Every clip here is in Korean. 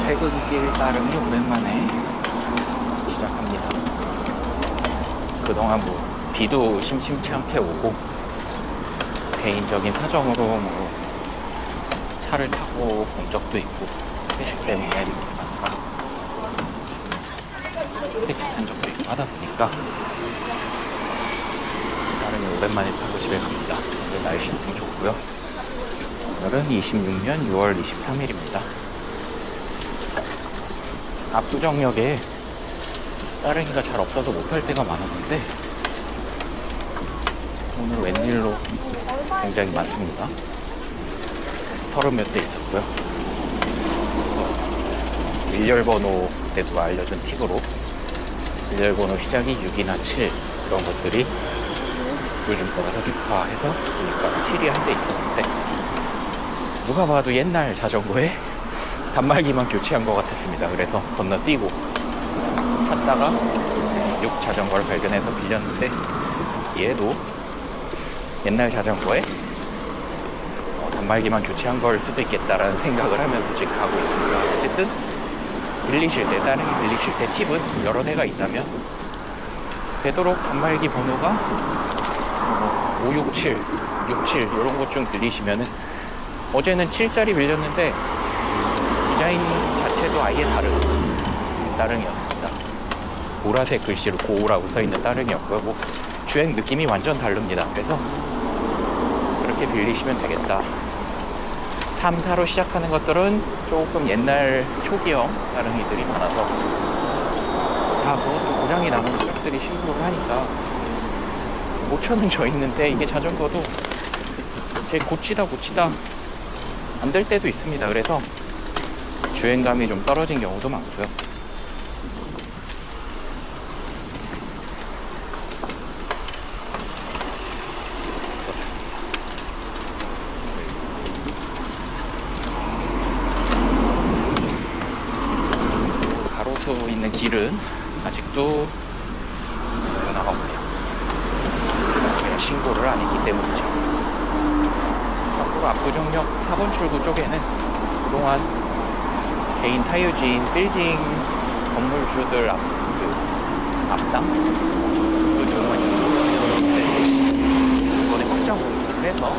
퇴근길 따릉이 오랜만에 시작합니다. 그동안 뭐 비도 심심치 않게 오고 개인적인 사정으로 뭐 차를 타고 본 적도 있고 회식 때문에 택시 탄 적도 있고 하다 보니까 따릉이 오랜만에 타고 집에 갑니다. 오늘 날씨 너무 좋고요. 오늘은 26년 6월 23일입니다. 압구정역에 따릉이가 잘 없어서 못 탈 때가 많았는데 오늘 웬일로 굉장히 많습니다. 30몇 대 있었고요. 일렬번호 때도 알려준 팁으로 일렬번호 시작이 6이나 7 그런 것들이 요즘 거라서 좋다해서 보니까 7이 한 대 있었는데 누가 봐도 옛날 자전거에 단말기만 교체한 것 같았습니다. 그래서 건너뛰고 찾다가 6 자전거를 발견해서 빌렸는데 얘도 옛날 자전거에 단말기만 교체한 걸 수도 있겠다라는 생각을 하면서 지금 가고 있습니다. 어쨌든 빌리실 때, 따릉이 빌리실 때 팁은 여러 대가 있다면 되도록 단말기 번호가 567, 67 이런 것 좀 빌리시면은 어제는 7짜리 빌렸는데 디자인 자체도 아예 다른 따릉이었습니다. 보라색 글씨로 고라고 써있는 따릉이었고요. 뭐 주행 느낌이 완전 다릅니다. 그래서 그렇게 빌리시면 되겠다. 3, 4로 시작하는 것들은 조금 옛날 초기형 따릉이들이 많아서 다 그것도 고장이 나는 트럭들이 신고를 하니까 5천은 져 있는데 이게 자전거도 제 고치다 안 될 때도 있습니다. 그래서 주행감이 좀 떨어진 경우도 많고요. 가로수 있는 길은 아직도 변화가 없네요. 제가 신고를 안 했기 때문이죠. 참고로 압구정역 4번 출구 쪽에는 그동안 개인 사유지인 빌딩 건물주들 앞당 그 경우가 있는데 이번에 확장 공급을 해서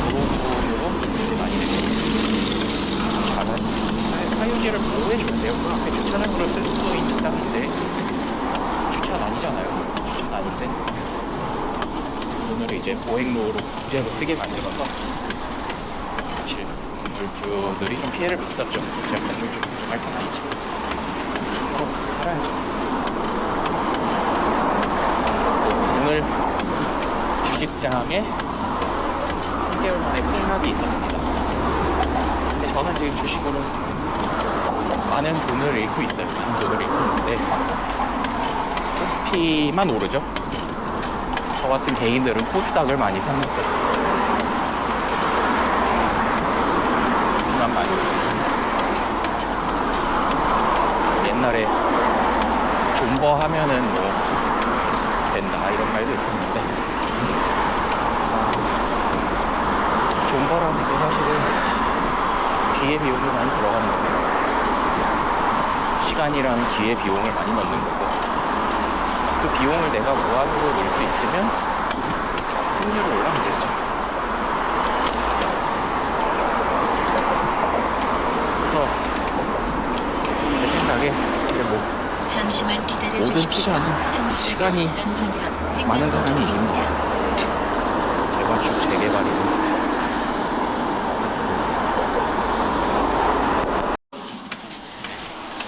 도로로 많이 잘한 사유지를 보호해주는데요. 그 앞에 주차장으로 쓸 수 있는 땅인데 주차는 아니잖아요. 주차는 아닌데 오늘 이제 보행로로 부재로 쓰게 만들어서 사실 건물주들이 좀 피해를 봤었죠. 제가 건물주 할 건 아니지만 서로 살아야죠. 오늘 주식장에 3개월 만에 폭락이 있었습니다. 근데 저는 지금 주식으로 많은 돈을 잃고 있어요. 많은 돈을 잃고 있는데 코스피만 오르죠. 저 같은 개인들은 코스닥을 많이 샀는데 수만 많이 옛날에 존버 하면은 뭐 된다 이런 말도 있었는데 존버라는 게 사실은 기회 비용이 많이 들어가는 거예요. 시간이랑 기회 비용을 많이 넣는 거고 그 비용을 내가 무한으로 넣을 수 있으면 승률이 올라가겠죠. 그래서 제 생각에 이제 뭐 모든 투자는 시간이 많은 사람이 이기는 거예요. 재건축 재개발이든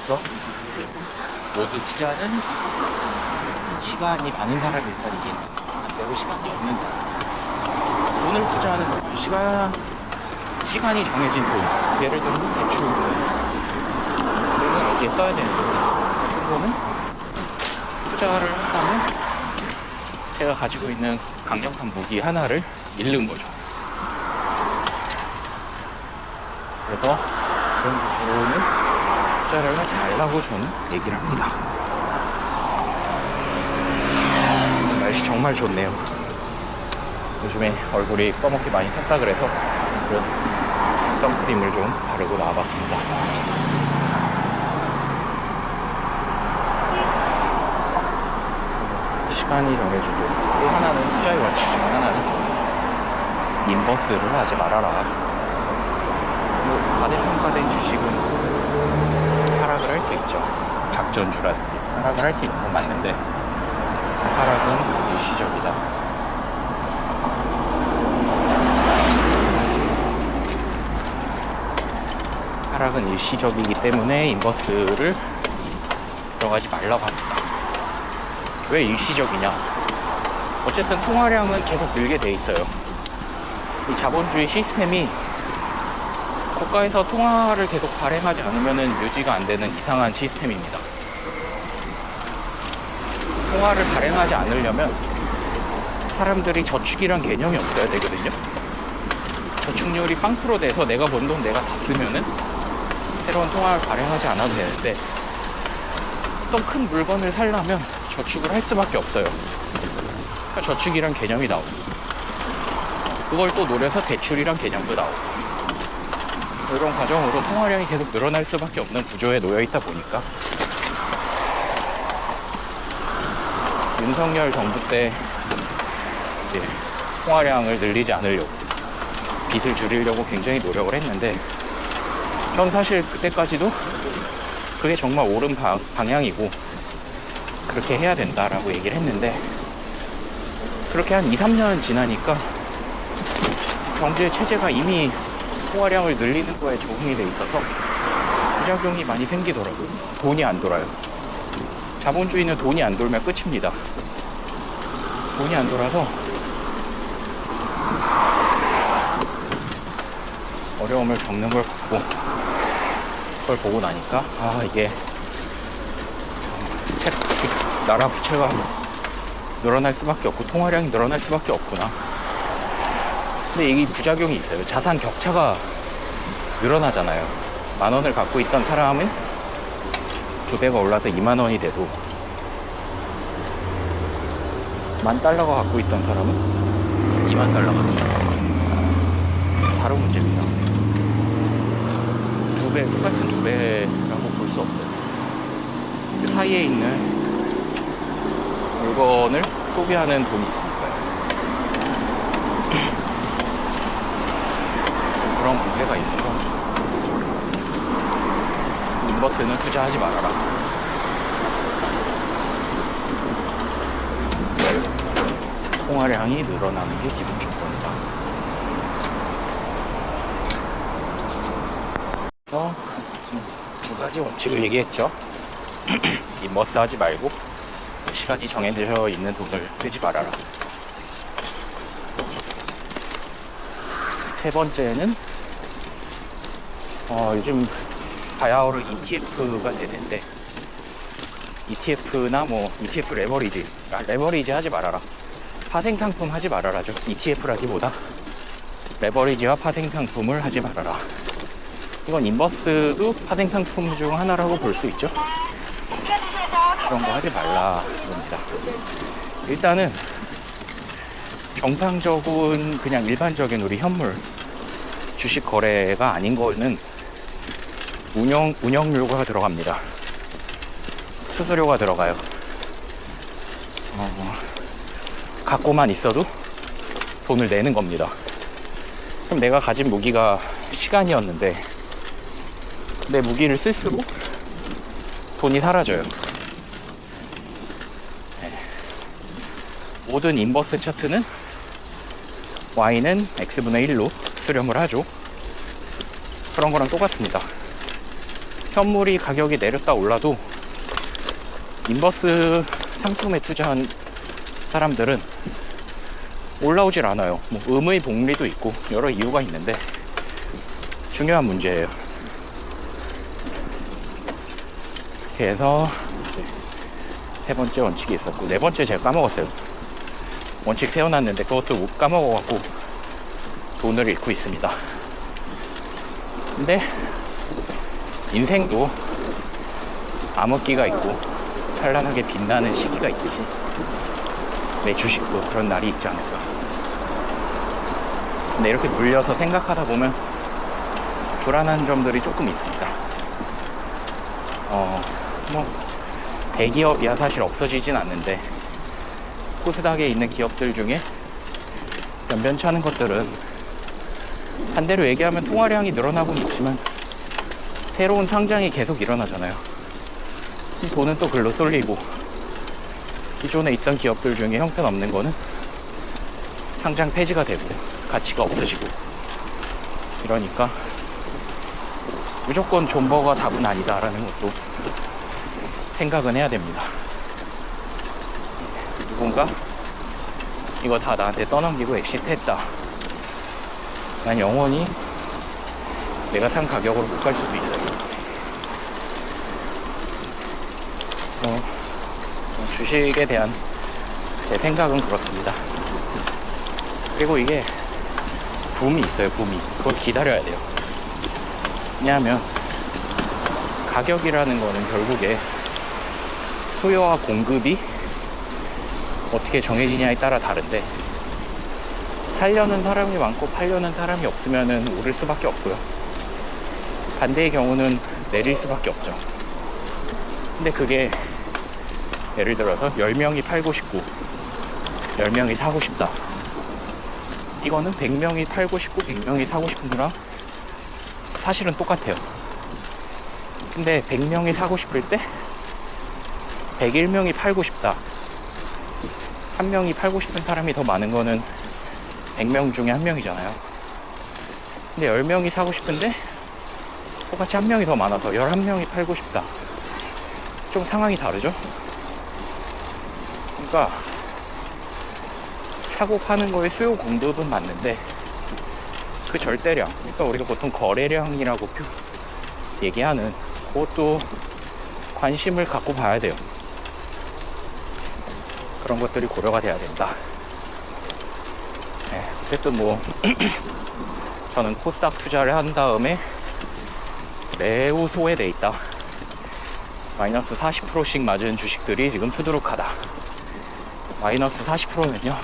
그래서 모든 투자는 시간이 많은 사람이 일단 이기는 반대로 시간이 없는 사람. 돈을 투자하는 것도 시간이 정해진 돈. 예를 들면 대출 돈을 어디에 써야 되는지 같은 거는 투자를 한다면 제가 가지고 있는 강력한 무기 하나를 잃는 거죠. 그래서 그런 부분은 투자를 하지 말라고 저는 얘기를 합니다. 날씨 정말 좋네요. 요즘에 얼굴이 꺼먹기 많이 탔다 그래서 그런 선크림을 좀 바르고 나와봤습니다. 시간이 정해주고, 또 하나는 투자의 원칙 중 하나는 인버스를 하지 말아라. 과대평가된 주식은 하락을 할 수 있죠. 작전주라든지 하락을 할 수 있는 건 맞는데, 하락은 일시적이다. 하락은 일시적이기 때문에 인버스를 들어가지 말라고 합니다. 왜 일시적이냐? 어쨌든 통화량은 계속 늘게 돼 있어요. 이 자본주의 시스템이 국가에서 통화를 계속 발행하지 않으면 유지가 안 되는 이상한 시스템입니다. 통화를 발행하지 않으려면 사람들이 저축이란 개념이 없어야 되거든요. 저축률이 0% 돼서 내가 번 돈 내가 다 쓰면은 새로운 통화를 발행하지 않아도 되는데, 어떤 큰 물건을 사려면 저축을 할 수밖에 없어요. 그러니까 저축이란 개념이 나오고, 그걸 또 노려서 대출이란 개념도 나오고, 이런 과정으로 통화량이 계속 늘어날 수밖에 없는 구조에 놓여 있다 보니까 윤석열 정부 때 이제 통화량을 늘리지 않으려고, 빚을 줄이려고 굉장히 노력을 했는데, 전 사실 그때까지도 그게 정말 옳은 방향이고 그렇게 해야 된다라고 얘기를 했는데, 그렇게 한 2, 3년 지나니까 경제 체제가 이미 통화량을 늘리는 거에 적응이 돼 있어서 부작용이 많이 생기더라고요. 돈이 안 돌아요. 자본주의는 돈이 안 돌면 끝입니다. 돈이 안 돌아서 어려움을 겪는 걸 그걸 보고 나니까, 이게 나라 부채가 늘어날 수밖에 없고 통화량이 늘어날 수밖에 없구나. 근데 이 부작용이 있어요. 자산 격차가 늘어나잖아요. 10,000원을 갖고 있던 사람은 2배가 올라서 20,000원이 돼도, $10,000가 갖고 있던 사람은 20,000달러가 됩니다. 다른 문제입니다. 2배, 똑같은 2배라고 볼 수 없어요. 그 사이에 있는 물건을 소비하는 돈이 있으니까요. 그런 문제가 있어서 인버스는 투자하지 말아라. 통화량이 늘어나는 게 기본 조건이다. 그래서 지금 2가지 원칙을 얘기했죠. 인버스 하지 말고 시간이 정해져 있는 돈을 쓰지 말아라. 세 번째는 요즘 바야흐로 ETF가 대세인데, ETF나 ETF 레버리지 하지 말아라. 파생 상품 하지 말아라죠. ETF라기보다 레버리지와 파생 상품을 하지 말아라. 이건 인버스도 파생 상품 중 하나라고 볼 수 있죠. 그런 거 하지 말라 겁니다. 일단은 정상적인 그냥 일반적인 우리 현물 주식 거래가 아닌 거는 운영료가 들어갑니다. 수수료가 들어가요. 갖고만 있어도 돈을 내는 겁니다. 그럼 내가 가진 무기가 시간이었는데, 내 무기를 쓸수록 돈이 사라져요. 모든 인버스 차트는 Y는 X분의 1로 수렴을 하죠. 그런 거랑 똑같습니다. 현물이 가격이 내렸다 올라도 인버스 상품에 투자한 사람들은 올라오질 않아요. 음의 복리도 있고 여러 이유가 있는데 중요한 문제예요. 이렇게 해서 세 번째 원칙이 있었고, 네 번째 제가 까먹었어요. 원칙 세워놨는데 그것도 까먹어갖고 돈을 잃고 있습니다. 근데 인생도 암흑기가 있고 찬란하게 빛나는 시기가 있듯이 내 주식도 그런 날이 있지 않을까. 근데 이렇게 물려서 생각하다 보면 불안한 점들이 조금 있습니다. 뭐 대기업이야 사실 없어지진 않는데 코스닥에 있는 기업들 중에 변변치 않은 것들은 반대로 얘기하면 통화량이 늘어나곤 있지만 새로운 상장이 계속 일어나잖아요. 이 돈은 또 글로 쏠리고 기존에 있던 기업들 중에 형편없는 거는 상장 폐지가 되고 가치가 없어지고 이러니까 무조건 존버가 답은 아니다라는 것도 생각은 해야 됩니다. 누군가 이거 다 나한테 떠넘기고 엑시트했다. 난 영원히 내가 산 가격으로 못 갈 수도 있어요. 주식에 대한 제 생각은 그렇습니다. 그리고 이게 붐이 있어요. 붐이. 그걸 기다려야 돼요. 왜냐하면 가격이라는 거는 결국에 수요와 공급이 어떻게 정해지냐에 따라 다른데 사려는 사람이 많고 팔려는 사람이 없으면은 오를 수밖에 없고요. 반대의 경우는 내릴 수밖에 없죠. 근데 그게 예를 들어서 10명이 팔고 싶고 10명이 사고 싶다. 이거는 100명이 팔고 싶고 100명이 사고 싶은 거랑 사실은 똑같아요. 근데 100명이 사고 싶을 때 101명이 팔고 싶다. 한 명이 팔고 싶은 사람이 더 많은 거는 100명 중에 한 명이잖아요. 근데 10명이 사고 싶은데 똑같이 한 명이 더 많아서 11명이 팔고 싶다. 좀 상황이 다르죠? 그러니까 사고 파는 거에 수요 공급은 맞는데 그 절대량, 그러니까 우리가 보통 거래량이라고 얘기하는 그것도 관심을 갖고 봐야 돼요. 그런 것들이 고려가 돼야 된다. 네, 어쨌든 뭐 저는 코스닥 투자를 한 다음에 매우 소외돼 있다. 마이너스 40%씩 맞은 주식들이 지금 수두룩하다. 마이너스 40%면요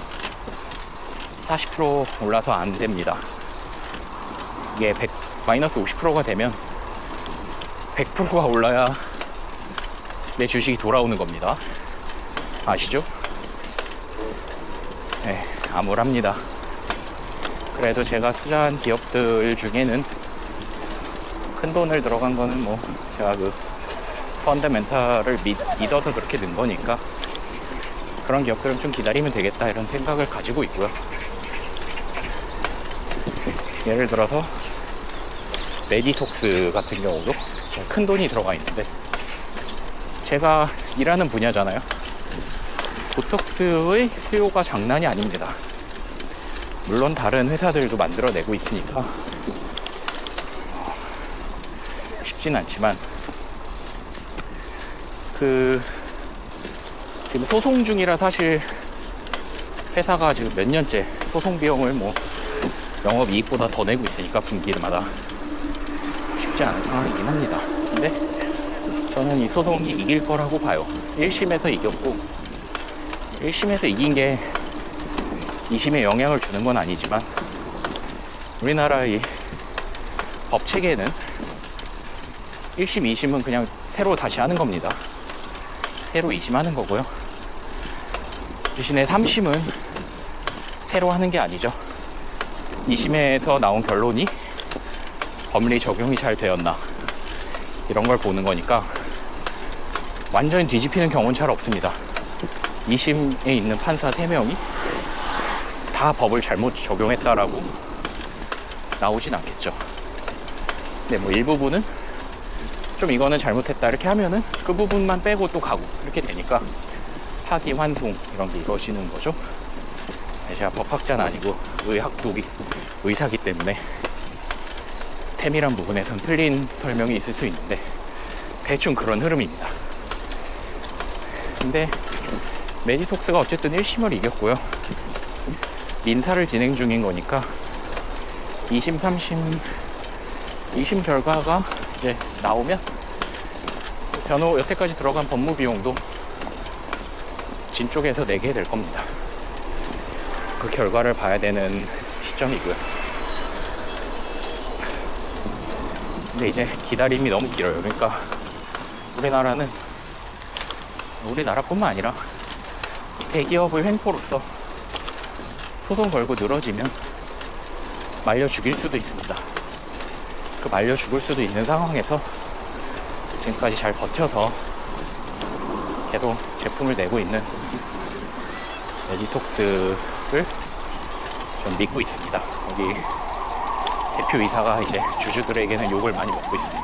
40% 올라서 안 됩니다. 이게 마이너스 50%가 되면 100%가 올라야 내 주식이 돌아오는 겁니다. 아시죠? 네, 암울합니다. 그래도 제가 투자한 기업들 중에는 큰 돈을 들어간 거는 뭐 제가 그 펀더멘탈을 믿어서 그렇게 된 거니까 그런 기업들은 좀 기다리면 되겠다 이런 생각을 가지고 있고요. 예를 들어서 메디톡스 같은 경우도 큰 돈이 들어가 있는데 제가 일하는 분야잖아요. 보톡스의 수요가 장난이 아닙니다. 물론 다른 회사들도 만들어내고 있으니까 쉽진 않지만 지금 소송 중이라 사실 회사가 지금 몇 년째 소송 비용을 뭐 영업이익보다 더 내고 있으니까 분기마다 쉽지 않은 상황이긴 합니다. 근데 저는 이 소송이 이길 거라고 봐요. 1심에서 이겼고 1심에서 이긴 게 2심에 영향을 주는 건 아니지만 우리나라의 법 체계는 1심, 2심은 그냥 새로 다시 하는 겁니다. 새로 2심 하는 거고요. 대신에 3심은 새로 하는 게 아니죠. 2심에서 나온 결론이 법리 적용이 잘 되었나 이런 걸 보는 거니까 완전히 뒤집히는 경우는 잘 없습니다. 2심에 있는 판사 3명이 다 법을 잘못 적용했다라고 나오진 않겠죠. 근데 뭐 일부분은 좀 이거는 잘못했다 이렇게 하면은 그 부분만 빼고 또 가고 이렇게 되니까 파기 환송 이런 게 이루어지는 거죠. 제가 법학자는 아니고 의사기 때문에 세밀한 부분에선 틀린 설명이 있을 수 있는데 대충 그런 흐름입니다. 근데 메디톡스가 어쨌든 1심을 이겼고요. 민사를 진행 중인 거니까 2심, 3심, 2심 결과가 이제 나오면 변호 여태까지 들어간 법무 비용도 진 쪽에서 내게 될 겁니다. 그 결과를 봐야 되는 시점이고요. 근데 이제 기다림이 너무 길어요. 그러니까 우리나라뿐만 아니라 대기업의 횡포로서 소송 걸고 늘어지면 말려 죽일 수도 있습니다. 그 말려 죽을 수도 있는 상황에서 지금까지 잘 버텨서 계속 제품을 내고 있는 에디톡스를 좀 믿고 있습니다. 여기 대표이사가 이제 주주들에게는 욕을 많이 먹고 있습니다.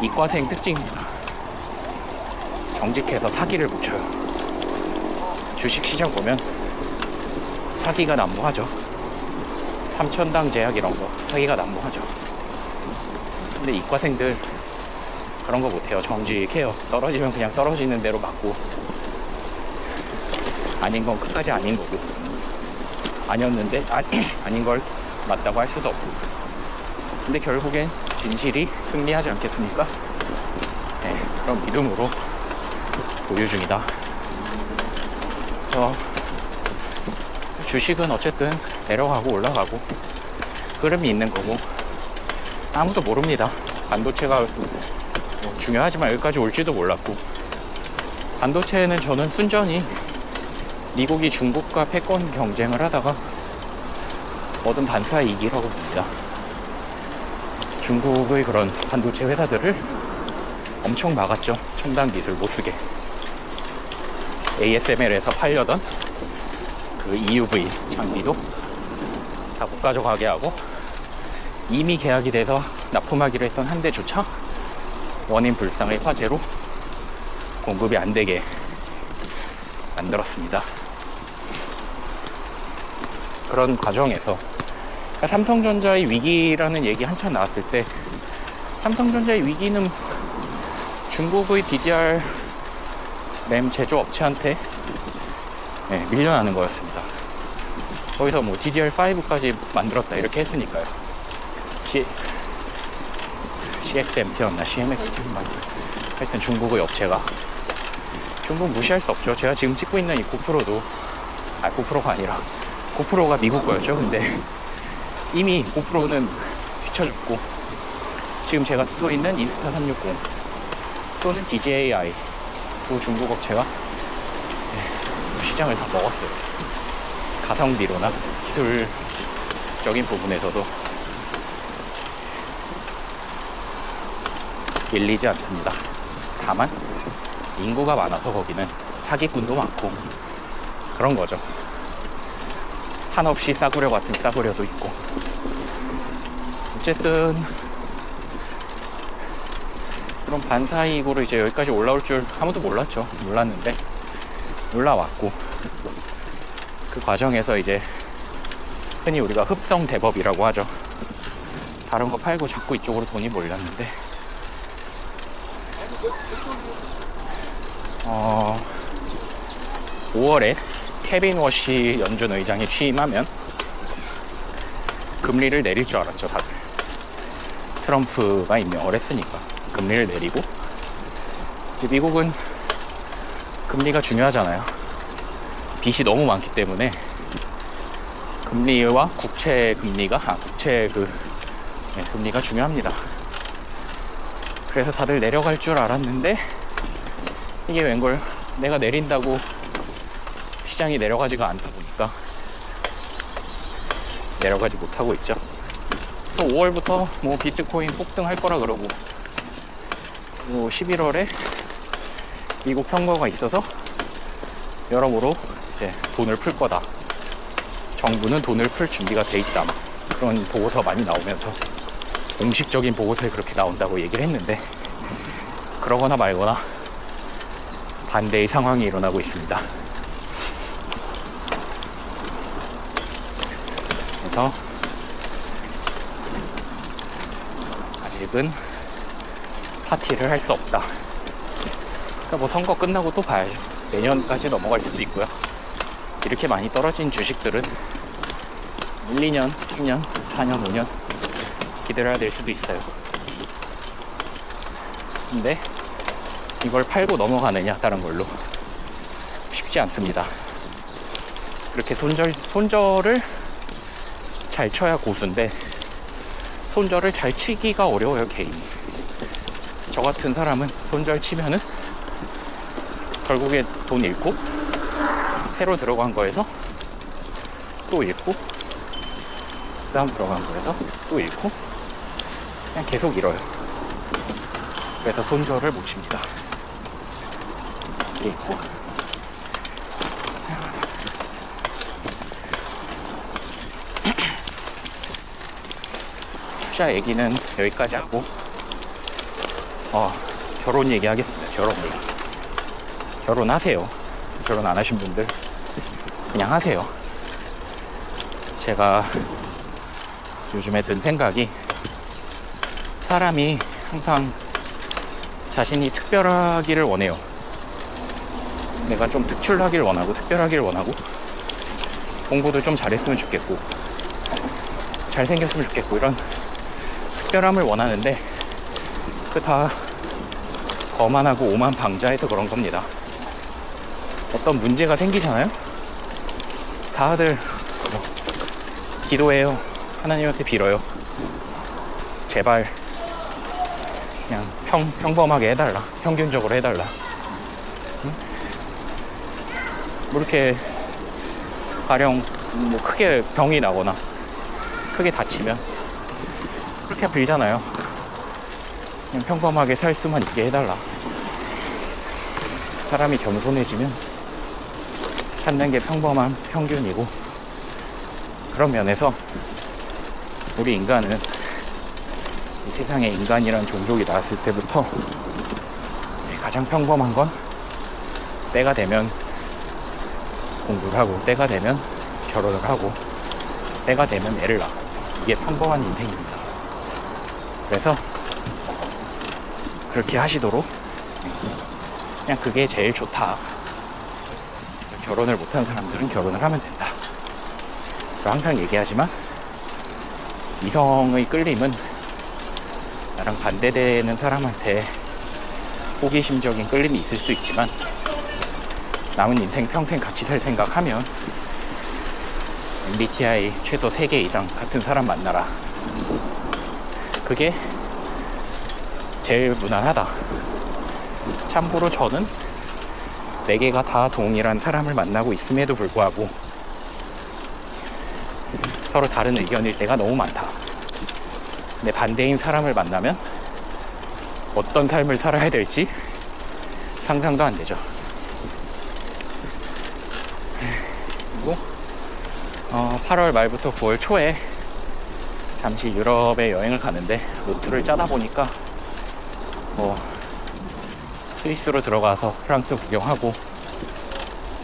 이과생 특징입니다. 정직해서 사기를 못 쳐요. 주식시장 보면 사기가 난무하죠. 3천당 제약 이런 거 사기가 난무하죠. 근데 이과생들 그런 거 못해요. 정직해요. 떨어지면 그냥 떨어지는 대로 맞고, 아닌 건 끝까지 아닌 거고, 아니었는데 아닌 걸 맞다고 할 수도 없고. 근데 결국엔 진실이 승리하지 않겠습니까? 네, 그런 믿음으로 보유 중이다. 그래서 주식은 어쨌든 내려가고 올라가고 흐름이 있는 거고, 아무도 모릅니다. 반도체가 뭐 중요하지만 여기까지 올지도 몰랐고, 반도체는 저는 순전히 미국이 중국과 패권 경쟁을 하다가 얻은 반사 이익이라고 봅니다. 중국의 그런 반도체 회사들을 엄청 막았죠. 첨단 기술 못 쓰게. ASML에서 팔려던 그 EUV 장비도 다 못 가져가게 하고, 이미 계약이 돼서 납품하기로 했던 한 대조차 원인 불상의 화재로 공급이 안 되게 만들었습니다. 그런 과정에서 삼성전자의 위기라는 얘기 한참 나왔을 때, 삼성전자의 위기는 중국의 DDR 램 제조업체한테 밀려나는 거였습니다. 거기서 뭐 DDR5까지 만들었다 이렇게 했으니까요. CXMP였나 CMX였나, 하여튼 중국의 업체가. 중국 무시할 수 없죠. 제가 지금 찍고 있는 이 고프로도, 고프로가 아니라 고프로가 미국 거였죠. 근데 이미 고프로는 뒤쳐졌고, 지금 제가 쓰고 있는 인스타 360 또는 DJI 두 중국 업체가 시장을 다 먹었어요. 가성비로나 기술적인 부분에서도 밀리지 않습니다. 다만 인구가 많아서 거기는 사기꾼도 많고 그런 거죠. 한없이 싸구려 같은 싸구려도 있고. 어쨌든 그런 반사이익으로 이제 여기까지 올라올 줄 아무도 몰랐죠. 몰랐는데 올라왔고, 그 과정에서 이제 흔히 우리가 흡성 대법이라고 하죠. 다른 거 팔고 자꾸 이쪽으로 돈이 몰렸는데, 5월에 케빈 워시 연준 의장이 취임하면 금리를 내릴 줄 알았죠, 다들. 트럼프가 임명을 했으니까 금리를 내리고, 이제 미국은 금리가 중요하잖아요. 빚이 너무 많기 때문에 금리와 국채 금리가 금리가 중요합니다. 그래서 다들 내려갈 줄 알았는데, 이게 웬걸 내가 내린다고 시장이 내려가지가 않다 보니까 내려가지 못하고 있죠. 또 5월부터 뭐 비트코인 폭등할 거라 그러고, 또 11월에 미국 선거가 있어서 여러모로 이제 돈을 풀 거다, 정부는 돈을 풀 준비가 돼 있다, 그런 보고서 많이 나오면서 공식적인 보고서에 그렇게 나온다고 얘기를 했는데, 그러거나 말거나 반대의 상황이 일어나고 있습니다. 그래서 아직은 파티를 할 수 없다. 그러니까 뭐 선거 끝나고 또 봐야죠. 내년까지 넘어갈 수도 있고요. 이렇게 많이 떨어진 주식들은 1, 2년, 3년, 4년, 5년 기다려야 될 수도 있어요. 근데 이걸 팔고 넘어가느냐, 다른 걸로, 쉽지 않습니다. 그렇게 손절을 잘 쳐야 고수인데, 손절을 잘 치기가 어려워요, 개인이. 저 같은 사람은 손절 치면은 결국에 돈 잃고 새로 들어간 거에서 또 잃고 그 다음 들어간 거에서 또 잃고 그냥 계속 잃어요. 그래서 손절을 못 칩니다. 잃고 투자 얘기는 여기까지 하고 결혼 얘기 하겠습니다. 결혼 얘기. 결혼하세요. 결혼 안 하신 분들 그냥 하세요. 제가 요즘에 든 생각이, 사람이 항상 자신이 특별하기를 원해요. 내가 좀 특출하기를 원하고 특별하기를 원하고 공부도 좀 잘했으면 좋겠고 잘생겼으면 좋겠고 이런 특별함을 원하는데 그 다 거만하고 오만방자해서 그런 겁니다. 어떤 문제가 생기잖아요. 다들 기도해요. 하나님한테 빌어요. 제발 그냥 평범하게 해달라. 평균적으로 해달라. 응? 뭐 이렇게 가령 뭐 크게 병이 나거나 크게 다치면 그렇게 빌잖아요. 그냥 평범하게 살 수만 있게 해달라. 사람이 겸손해지면 찾는 게 평범한 평균이고, 그런 면에서 우리 인간은 이 세상에 인간이란 종족이 나왔을 때부터 가장 평범한 건 때가 되면 공부를 하고 때가 되면 결혼을 하고 때가 되면 애를 낳고, 이게 평범한 인생입니다. 그래서 그렇게 하시도록, 그냥 그게 제일 좋다. 결혼을 못하는 사람들은 결혼을 하면 된다. 항상 얘기하지만 이성의 끌림은 나랑 반대되는 사람한테 호기심적인 끌림이 있을 수 있지만, 남은 인생 평생 같이 살 생각하면 MBTI 최소 3개 이상 같은 사람 만나라. 그게 제일 무난하다. 참고로 저는 4개가 다 동일한 사람을 만나고 있음에도 불구하고 서로 다른 의견일 때가 너무 많다. 근데 반대인 사람을 만나면 어떤 삶을 살아야 될지 상상도 안 되죠. 그리고 8월 말부터 9월 초에 잠시 유럽에 여행을 가는데, 루트를 짜다 보니까 스위스로 들어가서 프랑스 구경하고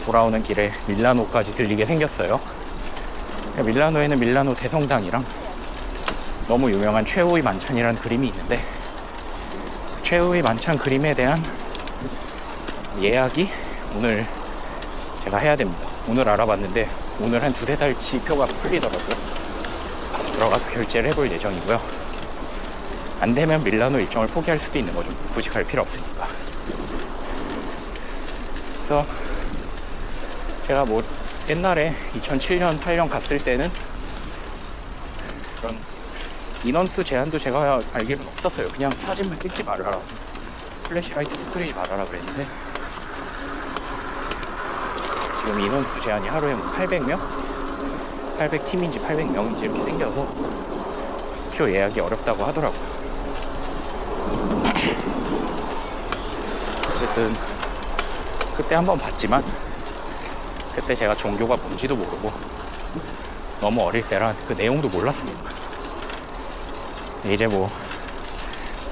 돌아오는 길에 밀라노까지 들리게 생겼어요. 밀라노에는 밀라노 대성당이랑 너무 유명한 최후의 만찬이라는 그림이 있는데, 최후의 만찬 그림에 대한 예약이 오늘 제가 해야 됩니다. 오늘 알아봤는데 오늘 한 2-3달치 표가 풀리더라고요. 들어가서 결제를 해볼 예정이고요. 안 되면 밀라노 일정을 포기할 수도 있는 거죠. 굳이 갈 필요 없으니까. 그래서 제가 뭐 옛날에 2007년, 8년 갔을 때는 그런 인원수 제한도 제가 알기로는 없었어요. 그냥 사진만 찍지 말아라, 플래시라이트 끄지 말아라 그랬는데, 지금 인원수 제한이 하루에 800명? 800팀인지 800명인지 이렇게 생겨서 표 예약이 어렵다고 하더라고요. 어쨌든 그때 한번 봤지만, 그때 제가 종교가 뭔지도 모르고 너무 어릴 때라 그 내용도 몰랐습니다. 이제 뭐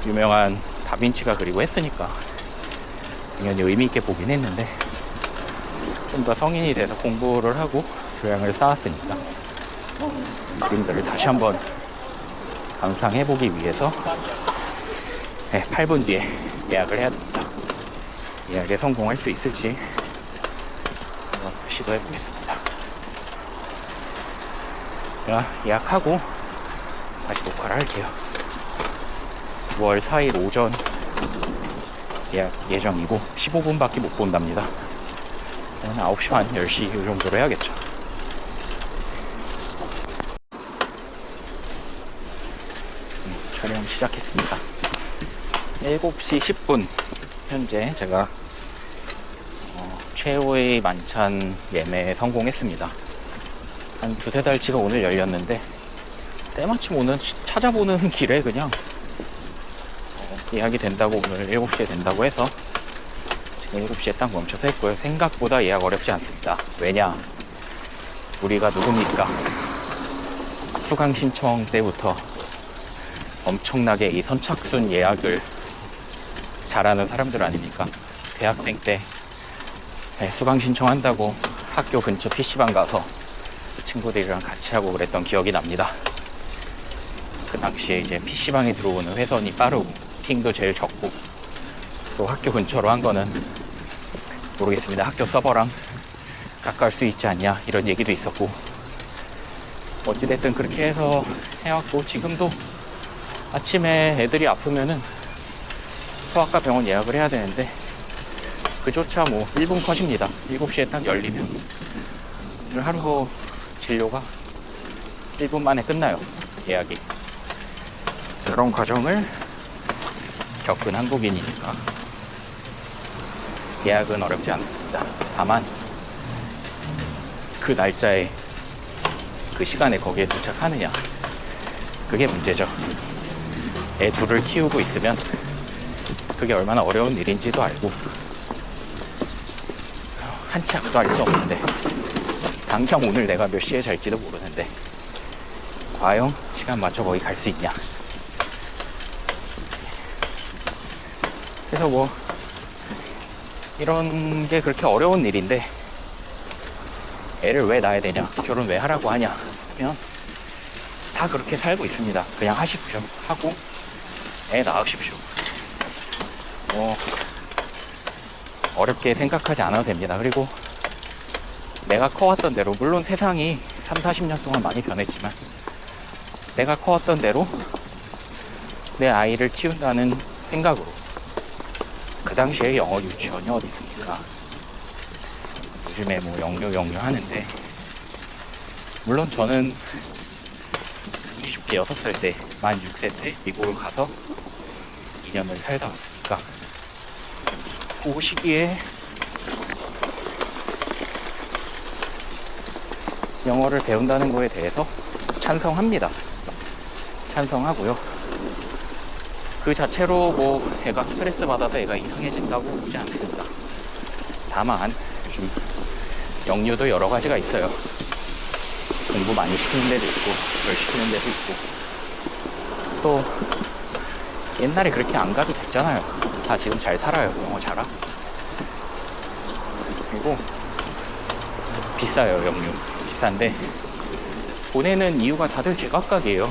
유명한 다빈치가 그리고 했으니까 당연히 의미 있게 보긴 했는데, 좀 더 성인이 돼서 공부를 하고 교양을 쌓았으니까 그림들을 다시 한번 감상해보기 위해서 8분 뒤에 예약을 해야 됩니다. 예약에 성공할 수 있을지 한번 시도해보겠습니다. 제가 예약하고 다시 녹화를 할게요. 9월 4일 오전 예약 예정이고 15분밖에 못 본답니다. 9시 반, 10시 이 정도로 해야겠죠. 시작했습니다. 7시 10분 현재 제가 최후의 만찬 예매에 성공했습니다. 한 두세 달치가 오늘 열렸는데 때마침 오늘 찾아보는 길에 그냥 예약이 된다고, 오늘 7시에 된다고 해서 지금 7시에 딱 멈춰서 했고요. 생각보다 예약 어렵지 않습니다. 왜냐? 우리가 누굽니까? 수강 신청 때부터 엄청나게 이 선착순 예약을 잘하는 사람들 아닙니까? 대학생 때 수강 신청한다고 학교 근처 PC방 가서 친구들이랑 같이 하고 그랬던 기억이 납니다. 그 당시에 이제 PC방에 들어오는 회선이 빠르고 핑도 제일 적고, 또 학교 근처로 한 거는 모르겠습니다. 학교 서버랑 가까울 수 있지 않냐 이런 얘기도 있었고, 어찌됐든 그렇게 해서 해왔고, 지금도 아침에 애들이 아프면은 소아과 병원 예약을 해야 되는데 그조차 뭐 1분 컷입니다. 7시에 딱 열리면 하루 진료가 1분 만에 끝나요, 예약이. 그런 과정을 겪은 한국인이니까 예약은 어렵지 않습니다. 다만 그 날짜에 그 시간에 거기에 도착하느냐, 그게 문제죠. 애 둘을 키우고 있으면 그게 얼마나 어려운 일인지도 알고, 한 치 앞도 알 수 없는데, 당장 오늘 내가 몇 시에 잘지도 모르는데 과연 시간 맞춰 거기 갈 수 있냐. 그래서 뭐 이런 게 그렇게 어려운 일인데, 애를 왜 낳아야 되냐, 결혼 왜 하라고 하냐 하면 다 그렇게 살고 있습니다. 그냥 하십시오. 하고 애 낳으십시오. 뭐 어렵게 생각하지 않아도 됩니다. 그리고 내가 커왔던 대로, 물론 세상이 30-40년 동안 많이 변했지만 내가 커왔던 대로 내 아이를 키운다는 생각으로, 그 당시에 영어 유치원이 어디 있습니까? 요즘에 뭐 영유 하는데, 물론 저는 26살 때, 만 6세 때 미국을 가서 2년을 살다 왔으니까 그 시기에 영어를 배운다는 거에 대해서 찬성합니다. 찬성하고요. 그 자체로 뭐 애가 스트레스 받아서 애가 이상해진다고 보지 않습니다. 다만 요즘 영유도 여러 가지가 있어요. 공부 많이 시키는 데도 있고 덜 시키는 데도 있고, 또 옛날에 그렇게 안 가도 됐잖아요. 다 지금 잘 살아요. 영어 잘하. 그리고 비싸요, 영유. 비싼데 보내는 이유가 다들 제각각이에요.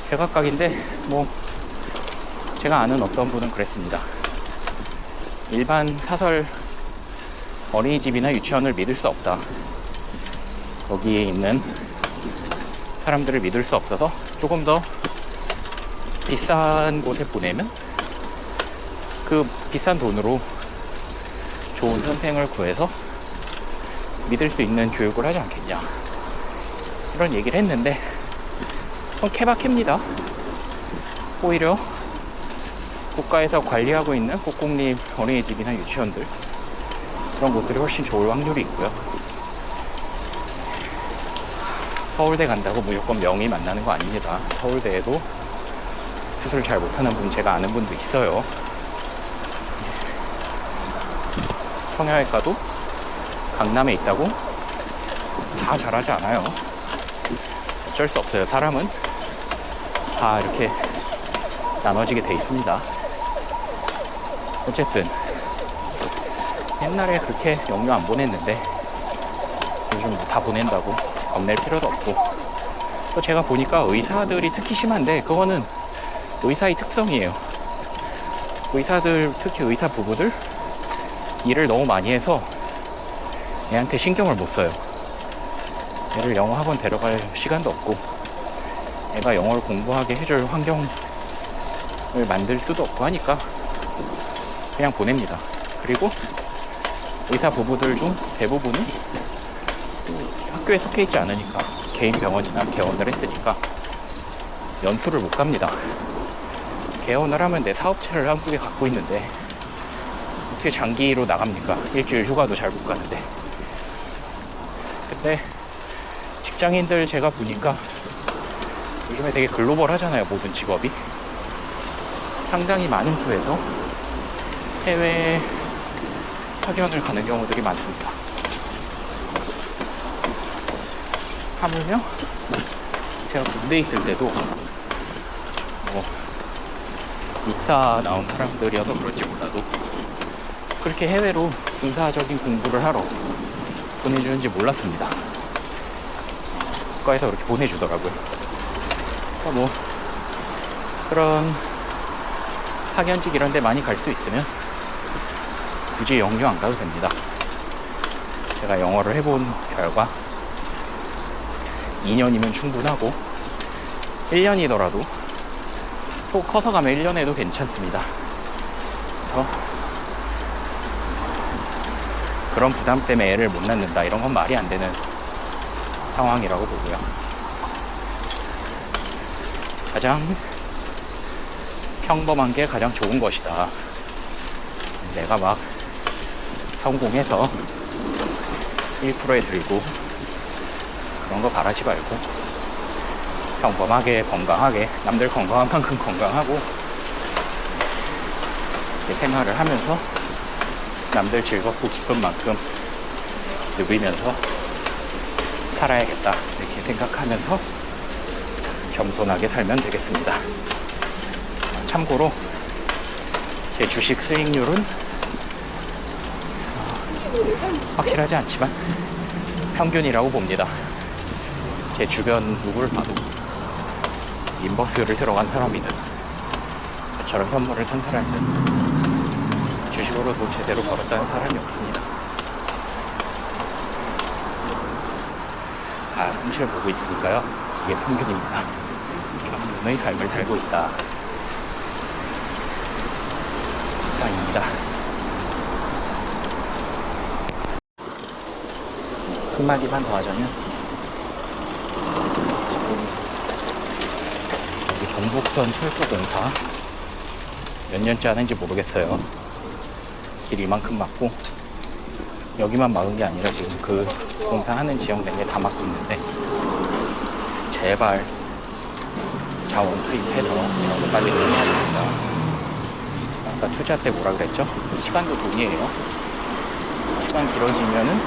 제각각인데, 뭐 제가 아는 어떤 분은 그랬습니다. 일반 사설 어린이집이나 유치원을 믿을 수 없다. 거기에 있는 사람들을 믿을 수 없어서 조금 더 비싼 곳에 보내면 그 비싼 돈으로 좋은 선생을 구해서 믿을 수 있는 교육을 하지 않겠냐, 이런 얘기를 했는데, 그건 케바케입니다. 오히려 국가에서 관리하고 있는 국공립 어린이집이나 유치원들, 그런 곳들이 훨씬 좋을 확률이 있고요. 서울대 간다고 무조건 명의 만나는 거 아닙니다. 서울대에도 수술 잘 못하는 분, 제가 아는 분도 있어요. 성형외과도 강남에 있다고 다 잘하지 않아요. 어쩔 수 없어요. 사람은 다 이렇게 나눠지게 돼 있습니다. 어쨌든 옛날에 그렇게 영유 안 보냈는데 요즘 다 보낸다고 겁낼 필요도 없고, 또 제가 보니까 의사들이 특히 심한데, 그거는 의사의 특성이에요. 의사들, 특히 의사 부부들 일을 너무 많이 해서 애한테 신경을 못 써요. 애를 영어 학원 데려갈 시간도 없고, 애가 영어를 공부하게 해줄 환경을 만들 수도 없고 하니까 그냥 보냅니다. 그리고 의사 부부들 중 대부분은 학교에 속해 있지 않으니까, 개인 병원이나 개원을 했으니까 연수를 못 갑니다. 개원을 하면 내 사업체를 한국에 갖고 있는데 어떻게 장기로 나갑니까? 일주일 휴가도 잘 못 가는데. 근데 직장인들 제가 보니까 요즘에 되게 글로벌 하잖아요, 모든 직업이. 상당히 많은 수에서 해외 파견을 가는 경우들이 많습니다. 하물며 제가 군대에 있을 때도 뭐 육사 나온 사람들이어서 그런지 몰라도 그렇게 해외로 군사적인 공부를 하러 보내주는지 몰랐습니다. 국가에서 그렇게 보내주더라고요. 그러니까 뭐 그런 파견직 이런 데 많이 갈 수 있으면 굳이 영유 안 가도 됩니다. 제가 영어를 해본 결과 2년이면 충분하고 1년이더라도 또 커서 가면 1년에도 괜찮습니다. 그래서 그런 부담 때문에 애를 못 낳는다 이런 건 말이 안 되는 상황이라고 보고요. 가장 평범한 게 가장 좋은 것이다. 내가 막 성공해서 1%에 들고 그런 거 바라지 말고 평범하게 건강하게 남들 건강한 만큼 건강하고 생활을 하면서 남들 즐겁고 기쁜 만큼 누리면서 살아야겠다 이렇게 생각하면서 겸손하게 살면 되겠습니다. 참고로 제 주식 수익률은 확실하지 않지만 평균이라고 봅니다. 제 주변 누구를 봐도 인버스를 들어간 사람이든 저처럼 현물을 산 사람이든 주식으로도 제대로 벌었다는 사람이 없습니다. 다 손실을 보고 있으니까요. 이게 평균입니다. 평균의 삶을 살고 있다. 이상입니다. 한마디만 더 하자면 여기 경복선 철도공사 몇 년째 하는지 모르겠어요. 길 이만큼 막고 여기만 막은 게 아니라 지금 그 공사하는 지역 내에 다 막고 있는데 제발 자원 투입해서 이런 거 빨리 해야 됩니다. 아까 투자 때 뭐라 그랬죠? 시간도 돈이에요. 시간 길어지면은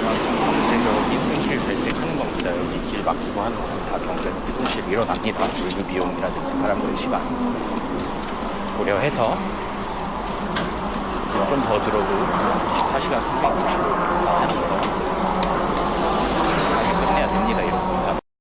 경제적인 손실 발생하는 겁니다. 여기 길 막히고 하는 건 다 경제적 손실 일어납니다. 물류 비용이라든지 사람들의 시간 고려해서 좀 더 들어도 24시간 365일 하는 거